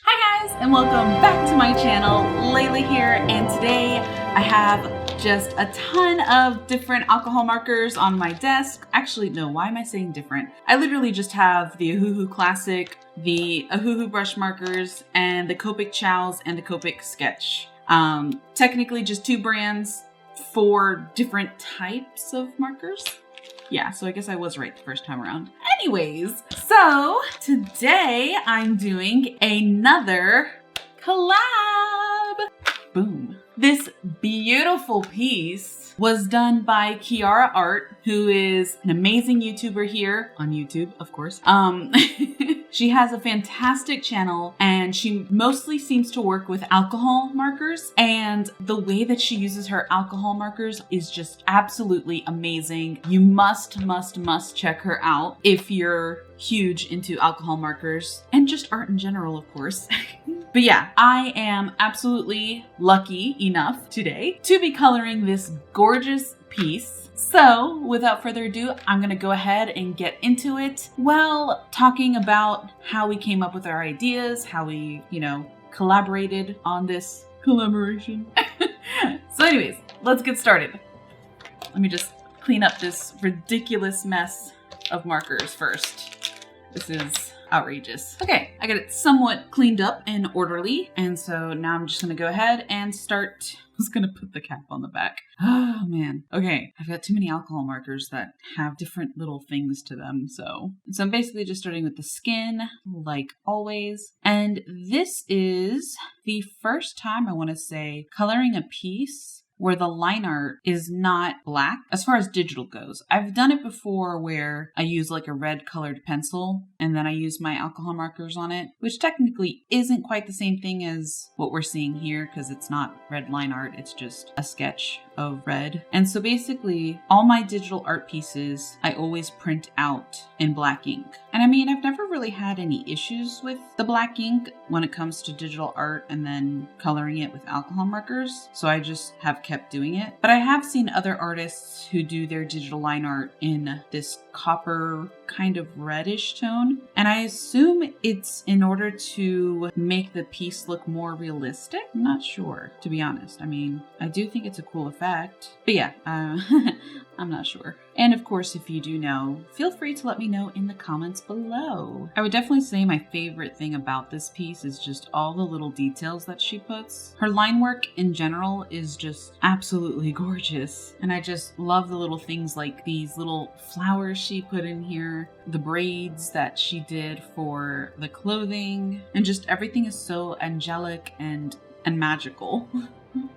Hi guys, and welcome back to my channel. Layla here, and today I have just a ton of different alcohol markers on my desk. Actually, no, why am I saying different? I literally just have the Ohuhu Classic, the Ohuhu brush markers, and the Copic Ciaos and the Copic Sketch. Technically just two brands for different types of markers. Yeah, so I guess I was right the first time around. Anyways, so today I'm doing another collab. Boom. This beautiful piece was done by Kyara Art, who is an amazing YouTuber here on YouTube, of course. She has a fantastic channel and she mostly seems to work with alcohol markers, and the way that she uses her alcohol markers is just absolutely amazing. You must check her out if you're huge into alcohol markers and just art in general, of course. But yeah, I am absolutely lucky enough today to be coloring this gorgeous piece. So without further ado, I'm gonna go ahead and get into it. Well, talking about how we came up with our ideas, how we, collaborated on this collaboration. So anyways, let's get started. Let me just clean up this ridiculous mess of markers first. This is outrageous. Okay, I got it somewhat cleaned up and orderly, and so now I'm just gonna go ahead and start. I was gonna put the cap on the back. Oh man. Okay, I've got too many alcohol markers that have different little things to them, so I'm basically just starting with the skin, like always. And this is the first time, I want to say, coloring a piece where the line art is not black as far as digital goes. I've done it before where I use like a red colored pencil and then I use my alcohol markers on it, which technically isn't quite the same thing as what we're seeing here because it's not red line art, it's just a sketch of red. And so basically all my digital art pieces I always print out in black ink. And I mean, I've never really had any issues with the black ink when it comes to digital art and then coloring it with alcohol markers, so I just have kept doing it. But I have seen other artists who do their digital line art in this copper kind of reddish tone, and I assume it's in order to make the piece look more realistic. I'm not sure, to be honest. I mean, I do think it's a cool effect, but yeah, I'm not sure. And of course, if you do know, feel free to let me know in the comments below. I would definitely say my favorite thing about this piece is just all the little details that she puts. Her line work in general is just absolutely gorgeous. And I just love the little things like these little flowers she put in here, the braids that she did for the clothing, and just everything is so angelic and magical.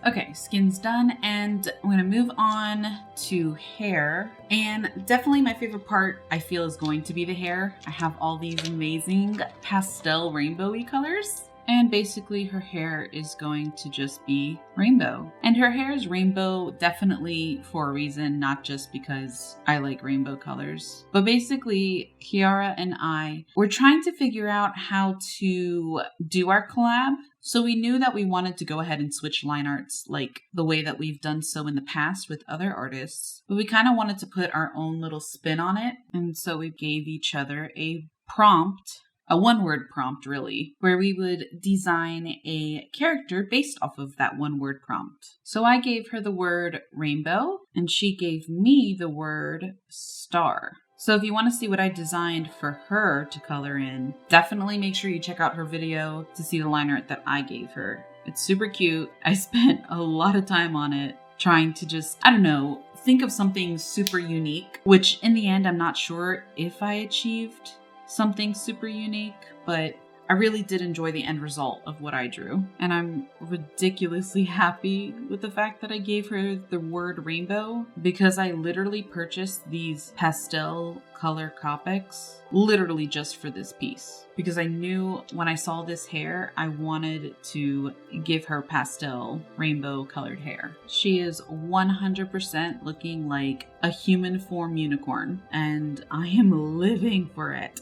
Okay, skin's done, and I'm gonna move on to hair. And definitely my favorite part, I feel, is going to be the hair. I have all these amazing pastel rainbowy colors, and basically her hair is going to just be rainbow. And her hair is rainbow definitely for a reason, not just because I like rainbow colors. But basically, Kyara and I were trying to figure out how to do our collab. So we knew that we wanted to go ahead and switch line arts like the way that we've done so in the past with other artists. But we kind of wanted to put our own little spin on it. And so we gave each other a prompt, a one-word prompt really, where we would design a character based off of that one-word prompt. So I gave her the word rainbow and she gave me the word star. So if you want to see what I designed for her to color in, definitely make sure you check out her video to see the line art that I gave her. It's super cute. I spent a lot of time on it trying to just, I don't know, think of something super unique, which in the end, I'm not sure if I achieved something super unique, but I really did enjoy the end result of what I drew. And I'm ridiculously happy with the fact that I gave her the word rainbow, because I literally purchased these pastel color Copics literally just for this piece. Because I knew when I saw this hair, I wanted to give her pastel rainbow colored hair. She is 100% looking like a human form unicorn, and I am living for it.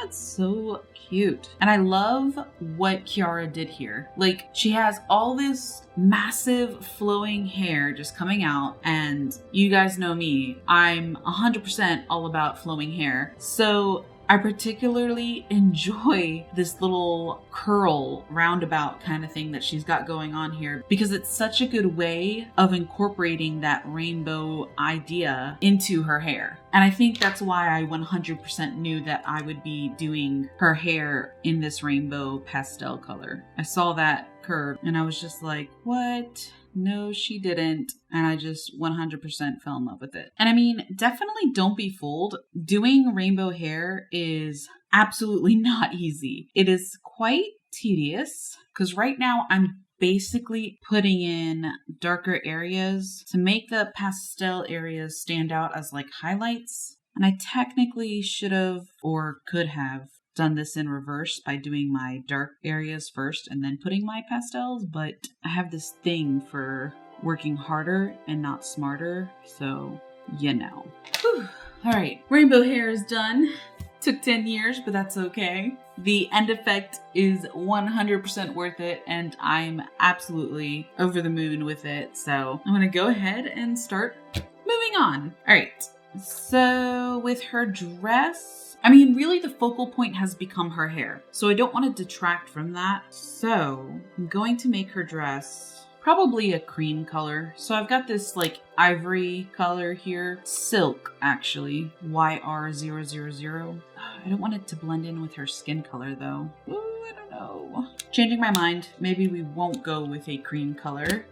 It's so cute. And I love what Kyara did here. Like, she has all this massive flowing hair just coming out, and you guys know me, I'm 100% all about flowing hair. So I particularly enjoy this little curl roundabout kind of thing that she's got going on here because it's such a good way of incorporating that rainbow idea into her hair. And I think that's why I 100% knew that I would be doing her hair in this rainbow pastel color. I saw that curve and I was just like, what? No, she didn't. And I just 100% fell in love with it. And I mean, definitely don't be fooled. Doing rainbow hair is absolutely not easy. It is quite tedious because right now I'm basically putting in darker areas to make the pastel areas stand out as like highlights. And I technically should have or could have done this in reverse by doing my dark areas first and then putting my pastels, but I have this thing for working harder and not smarter, so you know. Whew. All right, rainbow hair is done. Took 10 years, but that's okay. The end effect is 100% worth it, and I'm absolutely over the moon with it, so I'm gonna go ahead and start moving on. All right, so with her dress, I mean, really the focal point has become her hair, so I don't want to detract from that. So I'm going to make her dress probably a cream color. So I've got this like ivory color here, silk actually, YR000. I don't want it to blend in with her skin color though. Ooh, I don't know. Changing my mind, maybe we won't go with a cream color.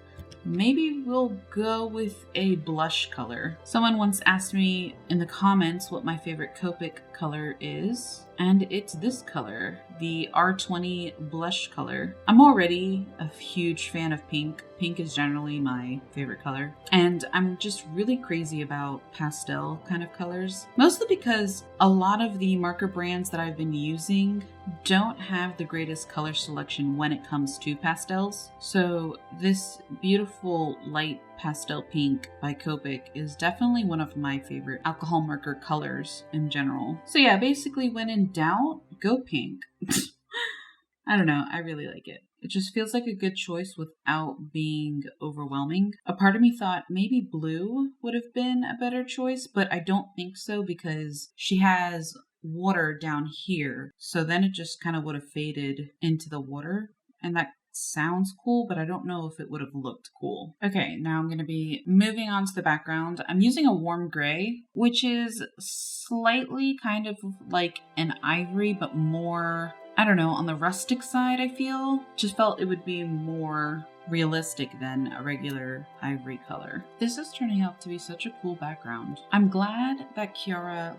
Maybe we'll go with a blush color. Someone once asked me in the comments what my favorite Copic color is, and it's this color, the R20 blush color. I'm already a huge fan of pink. Pink is generally my favorite color, and I'm just really crazy about pastel kind of colors, mostly because a lot of the marker brands that I've been using don't have the greatest color selection when it comes to pastels. So this beautiful light pastel pink by Copic is definitely one of my favorite alcohol marker colors in general. So yeah, basically when in doubt, go pink. I don't know, I really like it. It just feels like a good choice without being overwhelming. A part of me thought maybe blue would have been a better choice, but I don't think so because she has water down here. So then it just kind of would have faded into the water, and that sounds cool, but I don't know if it would have looked cool. Okay, now I'm going to be moving on to the background. I'm using a warm gray, which is slightly kind of like an ivory, but more, I don't know, on the rustic side, I feel. Just felt it would be more realistic than a regular ivory color. This is turning out to be such a cool background. I'm glad that Kyara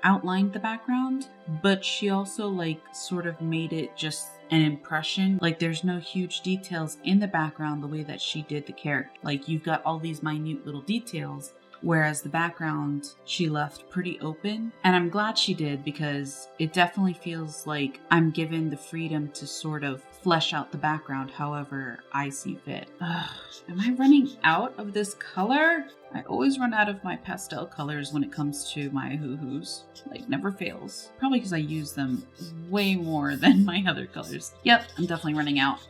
outlined the background, but she also sort of made it just an impression. There's no huge details in the background the way that she did the character. You've got all these minute little details, whereas the background she left pretty open. And I'm glad she did because it definitely feels like I'm given the freedom to sort of flesh out the background however I see fit. Am I running out of this color? I always run out of my pastel colors when it comes to my Ohuhus. Never fails. Probably because I use them way more than my other colors. Yep, I'm definitely running out.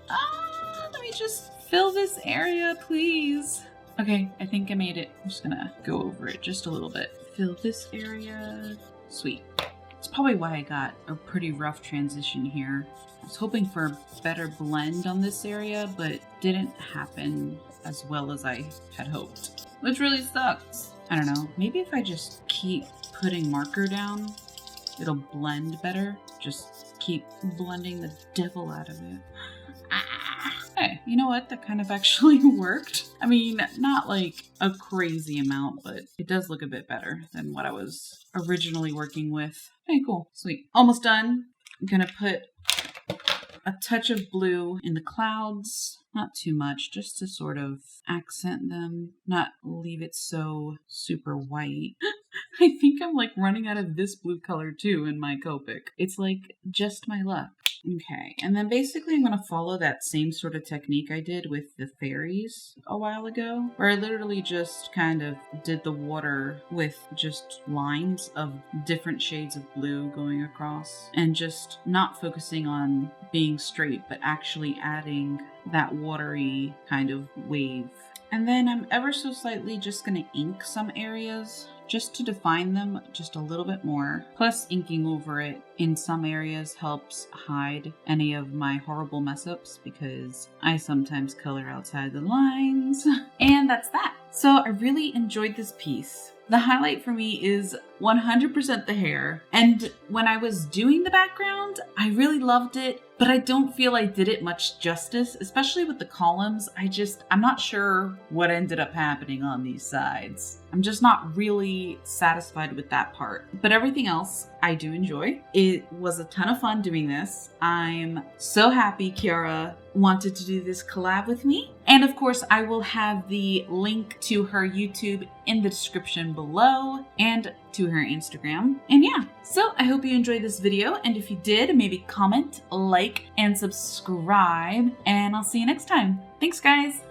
Let me just fill this area, please. Okay, I think I made it. I'm just gonna go over it just a little bit. Fill this area. Sweet. It's probably why I got a pretty rough transition here. I was hoping for a better blend on this area, but didn't happen as well as I had hoped, which really sucks. I don't know, maybe if I just keep putting marker down, it'll blend better. Just keep blending the devil out of it. Hey, you know what? That kind of actually worked. I mean, not a crazy amount, but it does look a bit better than what I was originally working with. Hey, cool. Sweet. Almost done. I'm gonna put a touch of blue in the clouds. Not too much, just to sort of accent them, not leave it so super white. I think I'm running out of this blue color too in my Copic. It's just my luck. Okay, and then basically I'm going to follow that same sort of technique I did with the fairies a while ago, where I literally just kind of did the water with just lines of different shades of blue going across, and just not focusing on being straight, but actually adding that watery kind of wave. And then I'm ever so slightly just going to ink some areas just to define them just a little bit more. Plus, inking over it in some areas helps hide any of my horrible mess ups because I sometimes color outside the lines. And that's that. So I really enjoyed this piece. The highlight for me is 100% the hair. And when I was doing the background, I really loved it, but I don't feel I did it much justice, especially with the columns. I'm not sure what ended up happening on these sides. I'm just not really satisfied with that part. But everything else I do enjoy. It was a ton of fun doing this. I'm so happy Kyara wanted to do this collab with me. And of course, I will have the link to her YouTube in the description below and to her Instagram. And yeah, so I hope you enjoyed this video. And if you did, maybe comment, like, and subscribe. And I'll see you next time. Thanks, guys.